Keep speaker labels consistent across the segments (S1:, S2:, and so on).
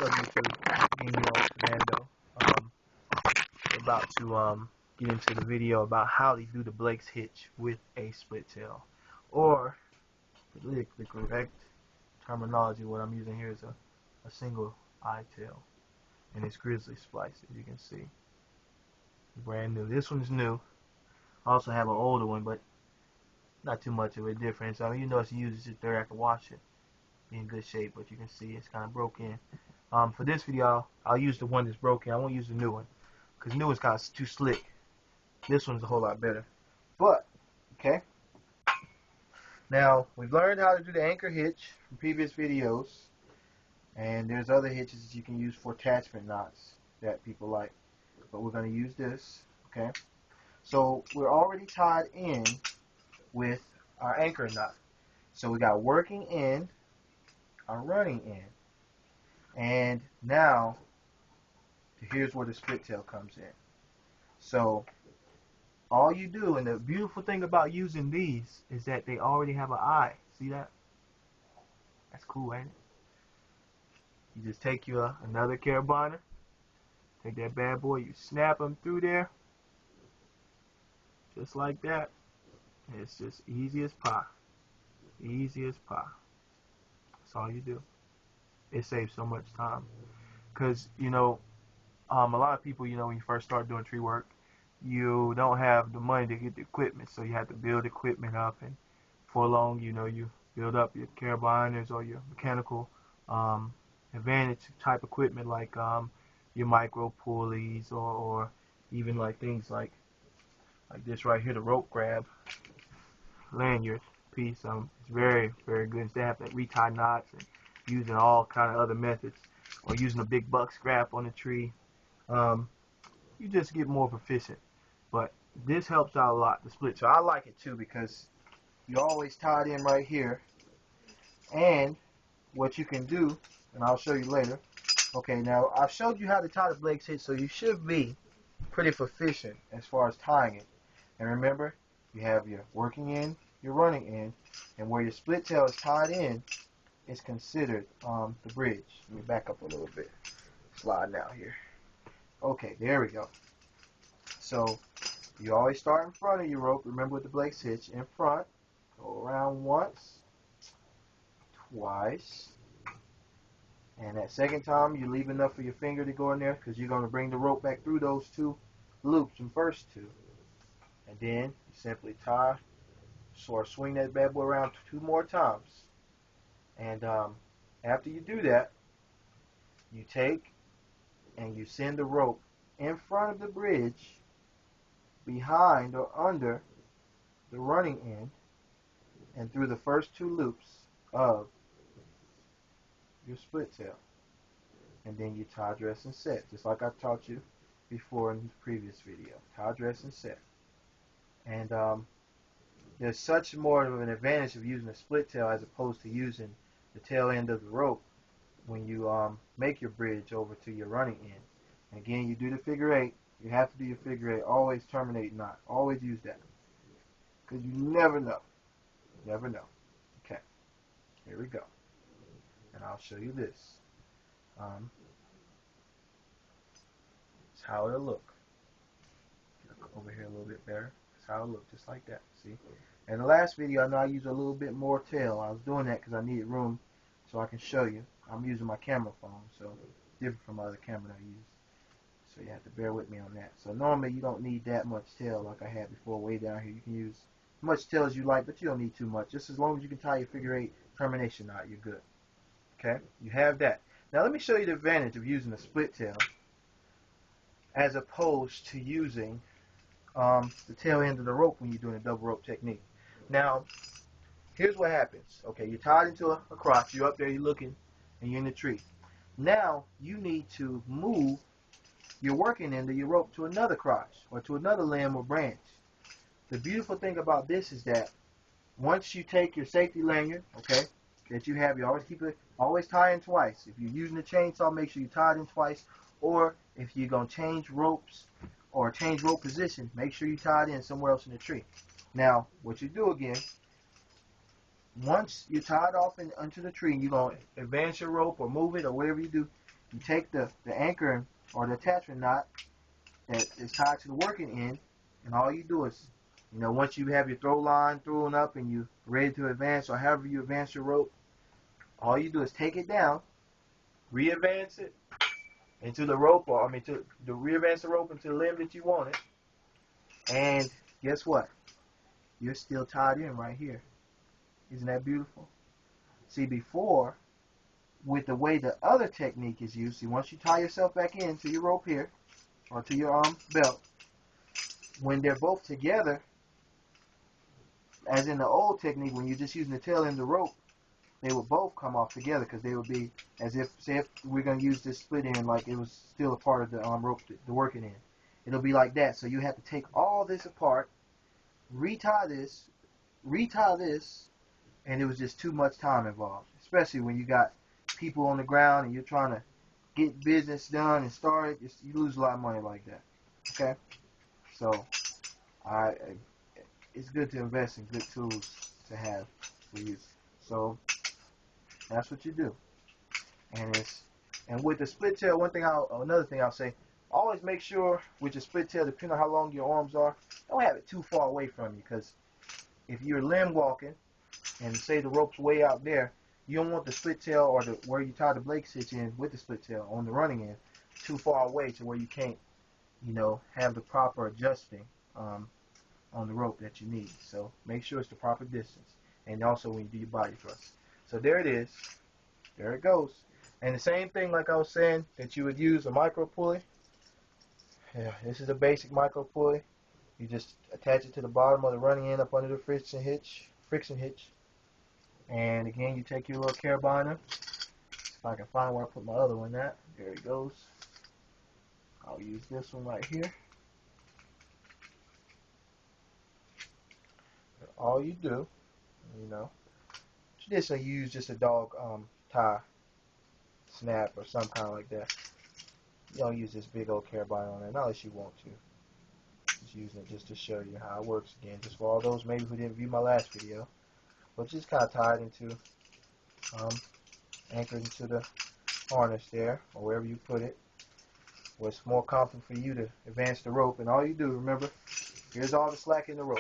S1: up, YouTube? Again, your old commando. We're about to get into the video about how to do the Blake's hitch with a split tail, or the correct terminology. What I'm using here is a single eye tail, and it's grizzly splice, as you can see. Brand new. This one's new. I also have an older one, but not too much of a difference. I mean, you know, it's used. It's just there. I can wash it, be in good shape, but you can see it's kind of broken. For this video, I'll use the one that's broken. I won't use the new one, because the new one's kind of too slick. This one's a whole lot better. But, okay. Now, we've learned how to do the anchor hitch from previous videos. And there's other hitches that you can use for attachment knots that people like. But we're going to use this, okay? So, we're already tied in with our anchor knot. So, we got working end, our running end. And now, here's where the split tail comes in. So, all you do, and the beautiful thing about using these is that they already have an eye. See that? That's cool, ain't it? You just take your another carabiner, take that bad boy, you snap them through there, just like that. And it's just easy as pie. Easy as pie. That's all you do. It saves so much time. Because, you know, a lot of people, you know, when you first start doing tree work, you don't have the money to get the equipment, so you have to build equipment up, and for long, you know, you build up your carabiners or your mechanical advantage type equipment like your micro pulleys or even like things like this right here, the rope grab lanyard piece. It's very, very good. Instead of having to retie knots and using all kind of other methods or using a big buck scrap on the tree, you just get more proficient. But this helps out a lot, the split. So I like it too, because you always tie it in right here. And what you can do, and I'll show you later. Okay, now I've showed you how to tie the Blake's hitch, so you should be pretty proficient as far as tying it. And remember, you have your working end, your running end, and where your split tail is tied in is considered the bridge. Let me back up a little bit. Slide out here. Okay, there we go. So you always start in front of your rope. Remember with the Blake's hitch, in front, go around once, twice, and that second time you leave enough for your finger to go in there, because you're going to bring the rope back through those two loops, and first two, and then you simply tie, sort of swing that bad boy around 2 more times, and after you do that, you take and you send the rope in front of the bridge, behind or under the running end, and through the first 2 loops of your split tail. And then you tie, dress, and set, just like I taught you before in the previous video. Tie, dress, and set. And there's such more of an advantage of using a split tail as opposed to using the tail end of the rope when you make your bridge over to your running end. And again, you do the figure 8. You have to do your figure 8. Always terminate knot. Always use that. Because you never know. Never know. Okay. Here we go. And I'll show you this. It's how it'll look. Over here a little bit better. It's how it'll look. Just like that. See? In the last video, I know I used a little bit more tail. I was doing that because I needed room so I can show you. I'm using my camera phone, so it's different from other camera I use. So you have to bear with me on that. So normally you don't need that much tail like I had before way down here. You can use as much tail as you like, but you don't need too much. Just as long as you can tie your figure 8 termination knot, you're good. Okay? You have that. Now let me show you the advantage of using a split tail as opposed to using the tail end of the rope when you're doing a double rope technique. Now, here's what happens. Okay, you're tied into a crotch. You're up there, you're looking, and you're in the tree. Now, you need to move your working end of your rope to another crotch or to another limb or branch. The beautiful thing about this is that once you take your safety lanyard, okay, that you have, you always keep it, always tie in twice. If you're using a chainsaw, make sure you tie it in twice. Or if you're going to change ropes or change rope position, make sure you tie it in somewhere else in the tree. Now, what you do again, once you tie it off onto the tree and you're going to advance your rope or move it or whatever you do, you take the anchor or the attachment knot that is tied to the working end, and all you do is, once you have your throw line thrown up and you're ready to advance, or however you advance your rope, all you do is take it down, re-advance it into the rope, or to re-advance the rope into the limb that you want it, and guess what? You're still tied in right here. Isn't that beautiful? See, before, with the way the other technique is used, see, once you tie yourself back into your rope here, or to your belt, when they're both together, as in the old technique, when you're just using the tail end of the rope, they would both come off together, because they would be as if, say, if we're going to use this split end like it was still a part of the rope, the working end. It'll be like that. So you have to take all this apart, retie this, and it was just too much time involved, especially when you got people on the ground and you're trying to get business done and start it. You lose a lot of money like that. Okay? So, it's good to invest in good tools to have for use. So, that's what you do. And with the split tail, another thing I'll say, always make sure with your split tail, depending on how long your arms are, don't have it too far away from you, because if you're limb walking and say the rope's way out there, you don't want the split tail or where you tie the Blake's hitch in with the split tail on the running end too far away to where you can't, have the proper adjusting on the rope that you need. So make sure it's the proper distance, and also when you do your body thrust. So there it is. There it goes. And the same thing, like I was saying, that you would use a micro pulley. Yeah, this is a basic micro pulley. You just attach it to the bottom of the running end up under the friction hitch. And again, you take your little carabiner. If I can find where I put my other one at. There it goes. I'll use this one right here. All you do, traditionally you use just a dog tie, snap, or some kind like that. You don't use this big old carabiner on there, not unless you want to. Just using it just to show you how it works again, just for all those maybe who didn't view my last video. But just kind of tie it into, anchored into the harness there, or wherever you put it, where it's more comfortable for you to advance the rope. And all you do, remember, here's all the slack in the rope.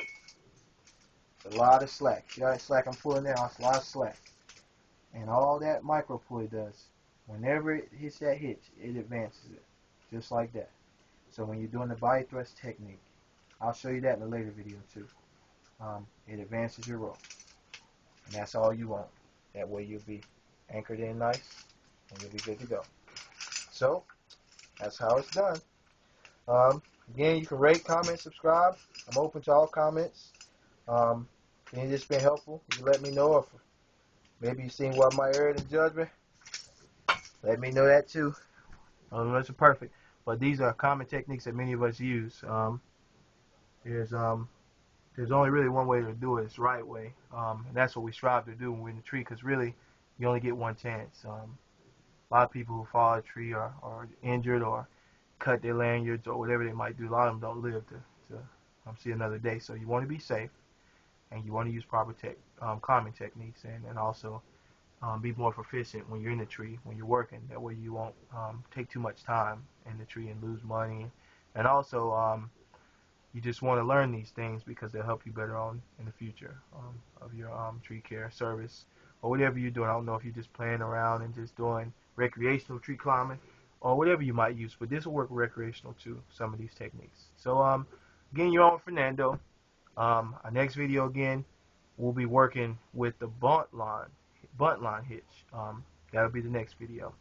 S1: It's a lot of slack. See how that slack I'm pulling there? It's a lot of slack. And all that micro pulley does, whenever it hits that hitch, it advances it, just like that. So when you're doing the body thrust technique, I'll show you that in a later video too. It advances your rope. And that's all you want. That way you'll be anchored in nice, and you'll be good to go. So, that's how it's done. Again, you can rate, comment, subscribe. I'm open to all comments. If any of this been helpful, you can let me know. If maybe you've seen what my error in judgment, let me know that too. Unless it's perfect. But these are common techniques that many of us use. There's only really one way to do it. It's the right way. And that's what we strive to do when we're in the tree, because really, you only get one chance. A lot of people who fall out of a tree are injured or cut their lanyards or whatever they might do. A lot of them don't live to see another day. So you want to be safe, and you want to use proper climbing techniques, and also be more proficient when you're in the tree, when you're working. That way you won't take too much time in the tree and lose money. And also, you just want to learn these things because they'll help you better on in the future of your tree care service or whatever you're doing. I don't know if you're just playing around and just doing recreational tree climbing or whatever you might use, but this will work recreational too, some of these techniques. So again, you're on Fernando. Our next video again, we'll be working with the bunt line hitch. That'll be the next video.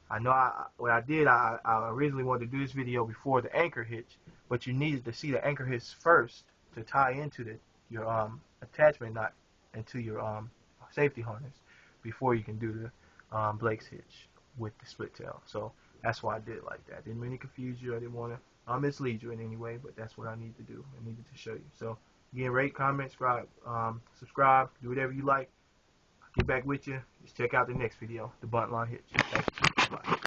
S1: I know what I did, I originally wanted to do this video before the anchor hitch, but you needed to see the anchor hitch first to tie into your attachment knot into your safety harness before you can do the Blake's hitch with the split tail. So that's why I did it like that. Didn't mean to confuse you. I didn't want to mislead you in any way, but that's what I need to do. I needed to show you. So again, rate, comment, subscribe, do whatever you like. I'll get back with you. Just check out the next video, the bunt line hitch. Thank you. Bye.